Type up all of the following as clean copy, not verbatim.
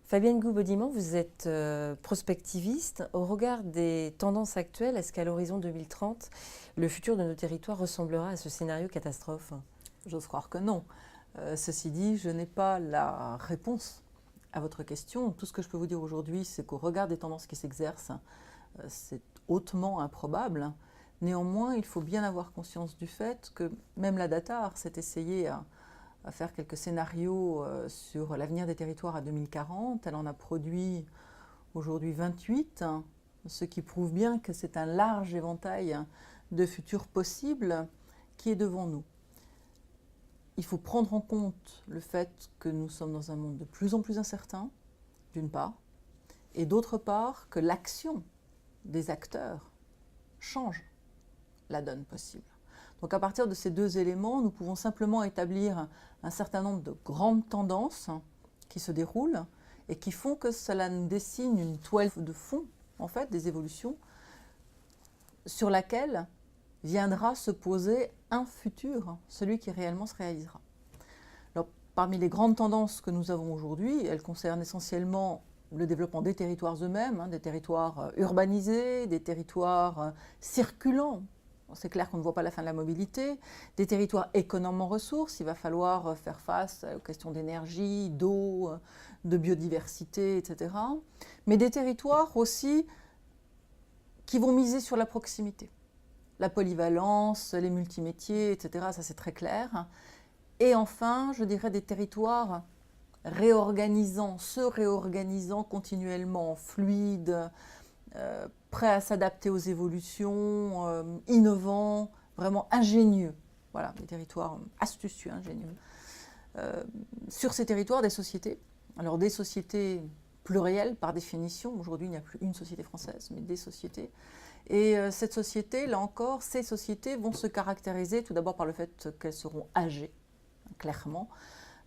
Fabienne Goubaudiman, vous êtes prospectiviste. Au regard des tendances actuelles, est-ce qu'à l'horizon 2030, le futur de nos territoires ressemblera à ce scénario catastrophe? J'ose croire que non. Ceci dit, je n'ai pas la réponse à votre question. Tout ce que je peux vous dire aujourd'hui, c'est qu'au regard des tendances qui s'exercent, c'est hautement improbable. Néanmoins, il faut bien avoir conscience du fait que même la DATAR s'est essayée à faire quelques scénarios sur l'avenir des territoires à 2040. Elle en a produit aujourd'hui 28, ce qui prouve bien que c'est un large éventail de futurs possibles qui est devant nous. Il faut prendre en compte le fait que nous sommes dans un monde de plus en plus incertain, d'une part, et d'autre part que l'action des acteurs change la donne possible. Donc à partir de ces deux éléments, nous pouvons simplement établir un certain nombre de grandes tendances qui se déroulent et qui font que cela nous dessine une toile de fond, en fait, des évolutions sur laquelle viendra se poser un futur, celui qui réellement se réalisera. Alors, parmi les grandes tendances que nous avons aujourd'hui, elles concernent essentiellement le développement des territoires eux-mêmes, des territoires urbanisés, des territoires circulants. C'est clair qu'on ne voit pas la fin de la mobilité, des territoires économes en ressources, il va falloir faire face aux questions d'énergie, d'eau, de biodiversité, etc. Mais des territoires aussi qui vont miser sur la proximité. La polyvalence, les multimétiers, etc., ça c'est très clair. Et enfin, je dirais des territoires se réorganisant continuellement, fluides, prêts à s'adapter aux évolutions, innovants, vraiment ingénieux. Voilà, des territoires astucieux, ingénieux. Sur ces territoires, des sociétés. Alors des sociétés plurielles par définition. Aujourd'hui, il n'y a plus une société française, mais des sociétés. Et cette société, là encore, ces sociétés vont se caractériser tout d'abord par le fait qu'elles seront âgées, clairement.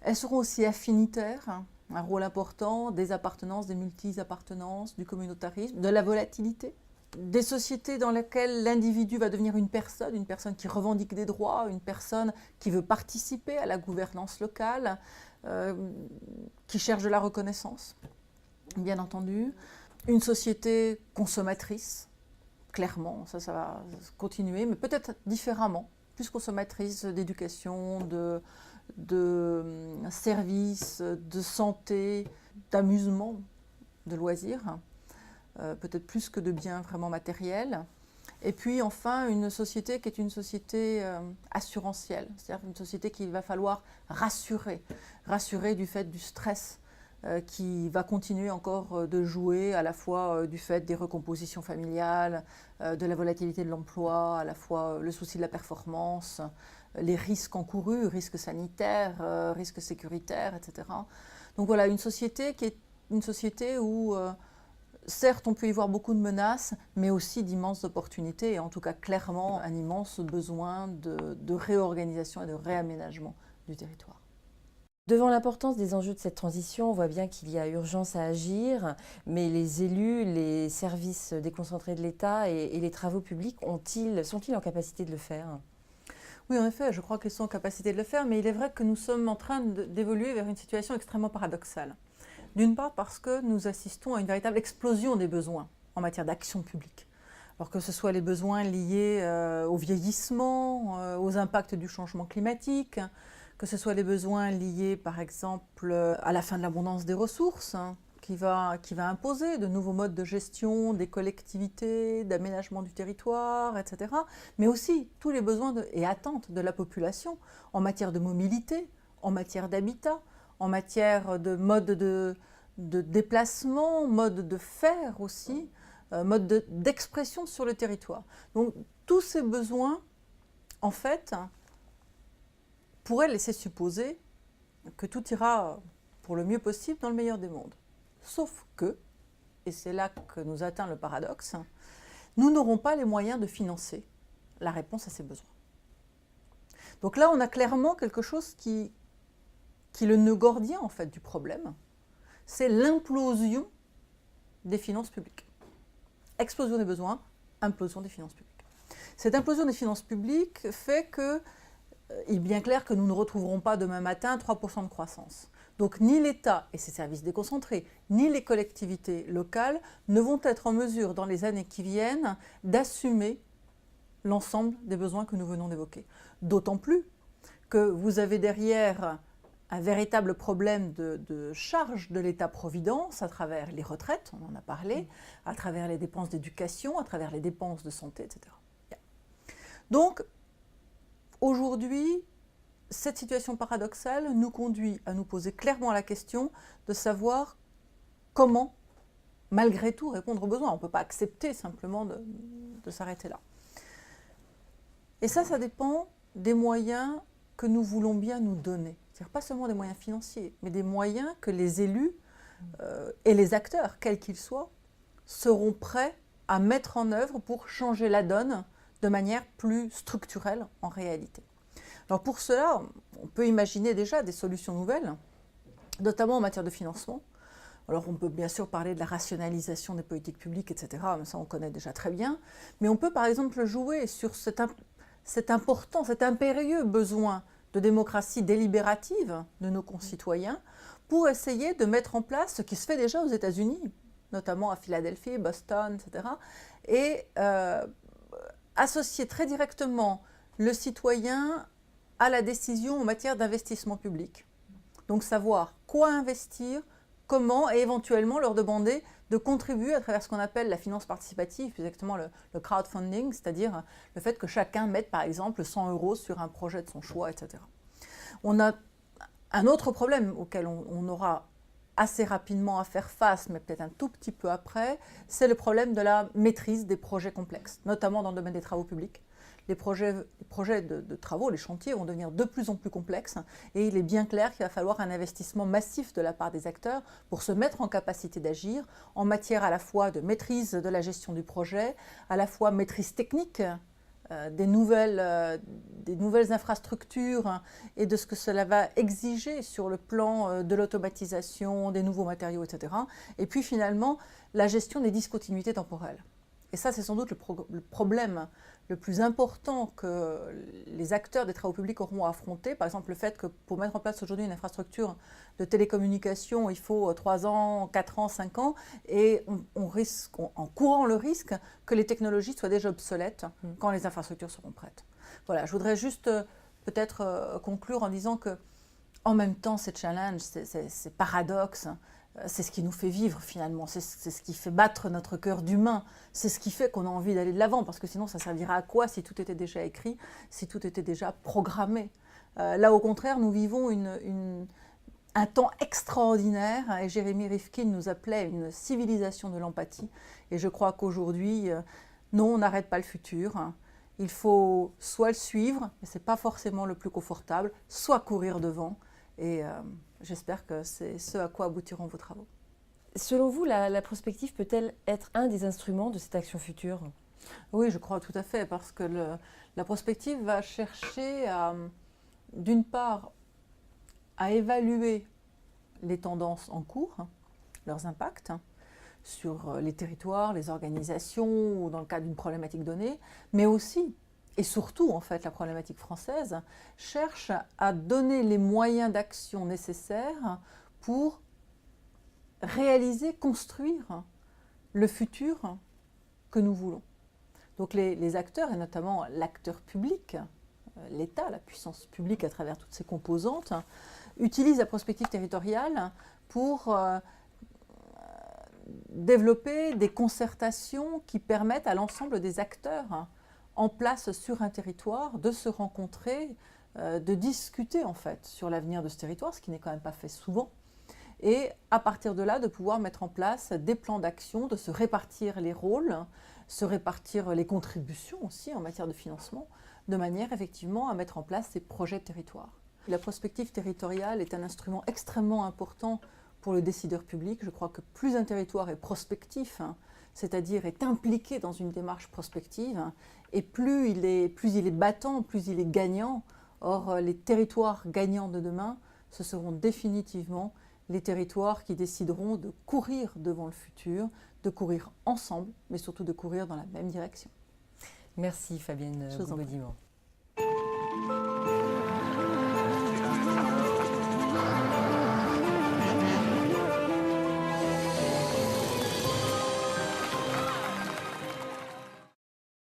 Elles seront aussi affinitaires, un rôle important, des appartenances, des multi-appartenances, du communautarisme, de la volatilité. Des sociétés dans lesquelles l'individu va devenir une personne qui revendique des droits, une personne qui veut participer à la gouvernance locale, qui cherche de la reconnaissance, bien entendu. Une société consommatrice, clairement, ça va continuer, mais peut-être différemment, plus consommatrice d'éducation, de services, de santé, d'amusement, de loisirs, peut-être plus que de biens vraiment matériels. Et puis enfin, une société qui est une société assurantielle, c'est-à-dire une société qu'il va falloir rassurer du fait du stress qui va continuer encore de jouer à la fois du fait des recompositions familiales, de la volatilité de l'emploi, à la fois le souci de la performance, les risques encourus, risques sanitaires, risques sécuritaires, etc. Donc voilà, une société qui est une société où, certes, on peut y voir beaucoup de menaces, mais aussi d'immenses opportunités, et en tout cas clairement un immense besoin de réorganisation et de réaménagement du territoire. Devant l'importance des enjeux de cette transition, on voit bien qu'il y a urgence à agir, mais les élus, les services déconcentrés de l'État et les travaux publics sont-ils en capacité de le faire? Oui, en effet, je crois qu'ils sont en capacité de le faire, mais il est vrai que nous sommes en train d'évoluer vers une situation extrêmement paradoxale. D'une part parce que nous assistons à une véritable explosion des besoins en matière d'action publique. Alors que ce soit les besoins liés au vieillissement, aux impacts du changement climatique, que ce soit les besoins liés par exemple à la fin de l'abondance des ressources, qui va imposer de nouveaux modes de gestion des collectivités, d'aménagement du territoire, etc. Mais aussi tous les besoins et attentes de la population en matière de mobilité, en matière d'habitat, en matière de mode de déplacement, mode de faire aussi, mode d'expression sur le territoire. Donc tous ces besoins, en fait, pourraient laisser supposer que tout ira pour le mieux possible dans le meilleur des mondes. Sauf que, et c'est là que nous atteint le paradoxe, nous n'aurons pas les moyens de financer la réponse à ces besoins. Donc là, on a clairement quelque chose qui est le nœud gordien en fait, du problème, c'est l'implosion des finances publiques. Explosion des besoins, implosion des finances publiques. Cette implosion des finances publiques fait que il est bien clair que nous ne retrouverons pas demain matin 3% de croissance. Donc ni l'État et ses services déconcentrés, ni les collectivités locales ne vont être en mesure dans les années qui viennent d'assumer l'ensemble des besoins que nous venons d'évoquer. D'autant plus que vous avez derrière un véritable problème de charge de l'État-providence à travers les retraites, on en a parlé, à travers les dépenses d'éducation, à travers les dépenses de santé, etc. Donc, aujourd'hui, cette situation paradoxale nous conduit à nous poser clairement la question de savoir comment, malgré tout, répondre aux besoins. On ne peut pas accepter simplement de s'arrêter là. Et ça dépend des moyens que nous voulons bien nous donner. C'est-à-dire pas seulement des moyens financiers, mais des moyens que les élus et les acteurs, quels qu'ils soient, seront prêts à mettre en œuvre pour changer la donne de manière plus structurelle en réalité. Alors pour cela, on peut imaginer déjà des solutions nouvelles, notamment en matière de financement. Alors on peut bien sûr parler de la rationalisation des politiques publiques, etc., mais ça on connaît déjà très bien. Mais on peut par exemple jouer sur cet important, cet impérieux besoin de démocratie délibérative de nos concitoyens pour essayer de mettre en place ce qui se fait déjà aux États-Unis, notamment à Philadelphie, Boston, etc., et associer très directement le citoyen à la décision en matière d'investissement public. Donc savoir quoi investir, comment, et éventuellement leur demander de contribuer à travers ce qu'on appelle la finance participative, plus exactement le crowdfunding, c'est-à-dire le fait que chacun mette par exemple 100 € sur un projet de son choix, etc. On a un autre problème auquel on aura assez rapidement à faire face, mais peut-être un tout petit peu après, c'est le problème de la maîtrise des projets complexes, notamment dans le domaine des travaux publics. Les projets de travaux, les chantiers vont devenir de plus en plus complexes et il est bien clair qu'il va falloir un investissement massif de la part des acteurs pour se mettre en capacité d'agir en matière à la fois de maîtrise de la gestion du projet, à la fois maîtrise technique des nouvelles infrastructures et de ce que cela va exiger sur le plan de l'automatisation, des nouveaux matériaux, etc. Et puis finalement, la gestion des discontinuités temporelles. Et ça, c'est sans doute le problème le plus important que les acteurs des travaux publics auront à affronter. Par exemple, le fait que pour mettre en place aujourd'hui une infrastructure de télécommunication, il faut 3 ans, 4 ans, 5 ans, et on risque, en courant le risque que les technologies soient déjà obsolètes quand les infrastructures seront prêtes. Voilà, je voudrais juste peut-être conclure en disant que, en même temps, ces challenges, ces paradoxes, c'est ce qui nous fait vivre finalement, c'est ce qui fait battre notre cœur d'humain, c'est ce qui fait qu'on a envie d'aller de l'avant, parce que sinon ça servira à quoi si tout était déjà écrit, si tout était déjà programmé. Là au contraire, nous vivons un temps extraordinaire, et Jérémy Rifkin nous appelait une civilisation de l'empathie, et je crois qu'aujourd'hui, non, on n'arrête pas le futur. Il faut soit le suivre, mais ce n'est pas forcément le plus confortable, soit courir devant, et j'espère que c'est ce à quoi aboutiront vos travaux. Selon vous, la prospective peut-elle être un des instruments de cette action future ? Oui, je crois tout à fait, parce que la prospective va chercher d'une part, à évaluer les tendances en cours, leurs impacts sur les territoires, les organisations, ou dans le cadre d'une problématique donnée, mais aussi, et surtout en fait la problématique française, cherche à donner les moyens d'action nécessaires pour réaliser, construire le futur que nous voulons. Donc les acteurs, et notamment l'acteur public, l'État, la puissance publique à travers toutes ses composantes, utilisent la prospective territoriale pour développer des concertations qui permettent à l'ensemble des acteurs en place sur un territoire de se rencontrer, de discuter en fait sur l'avenir de ce territoire, ce qui n'est quand même pas fait souvent, et à partir de là de pouvoir mettre en place des plans d'action, de se répartir les rôles, se répartir les contributions aussi en matière de financement, de manière effectivement à mettre en place ces projets de territoire. La prospective territoriale est un instrument extrêmement important pour le décideur public. Je crois que plus un territoire est prospectif, c'est-à-dire est impliqué dans une démarche prospective, et plus il est battant, plus il est gagnant. Or, les territoires gagnants de demain, ce seront définitivement les territoires qui décideront de courir devant le futur, de courir ensemble, mais surtout de courir dans la même direction. Merci Fabienne Goubaudy-Mans.